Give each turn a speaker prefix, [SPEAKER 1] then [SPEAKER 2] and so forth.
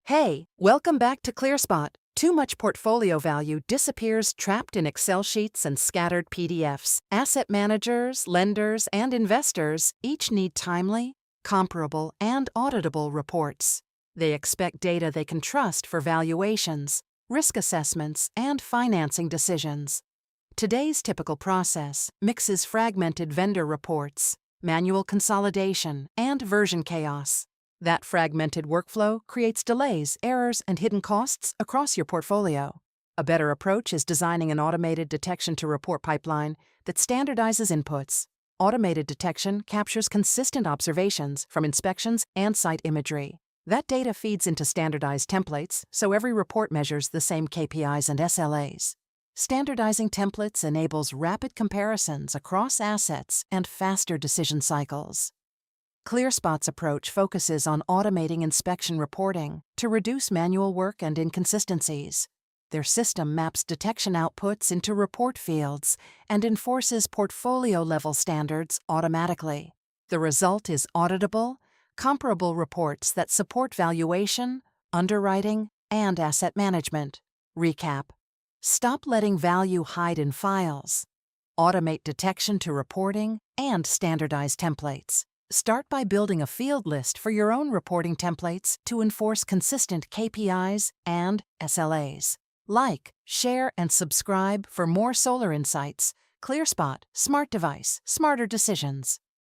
[SPEAKER 1] Hey, welcome back to ClearSpot. Too much portfolio value disappears trapped in Excel sheets and scattered PDFs. Asset managers, lenders, and investors each need timely, comparable, and auditable reports. They expect data they can trust for valuations, risk assessments, and financing decisions. Today's typical process mixes fragmented vendor reports, manual consolidation, and version chaos. That fragmented workflow creates delays, errors, and hidden costs across your portfolio. A better approach is designing an automated detection-to-report pipeline that standardizes inputs. Automated detection captures consistent observations from inspections and site imagery. That data feeds into standardized templates, so every report measures the same KPIs and SLAs. Standardizing templates enables rapid comparisons across assets and faster decision cycles. ClearSpot's approach focuses on automating inspection reporting to reduce manual work and inconsistencies. Their system maps detection outputs into report fields and enforces portfolio-level standards automatically. The result is auditable, comparable reports that support valuation, underwriting, and asset management. Recap: stop letting value hide in files. Automate detection to reporting and standardize templates. Start by building a field list for your own reporting templates to enforce consistent KPIs and SLAs. Like, share, and subscribe for more solar insights. ClearSpot, smart device, smarter decisions.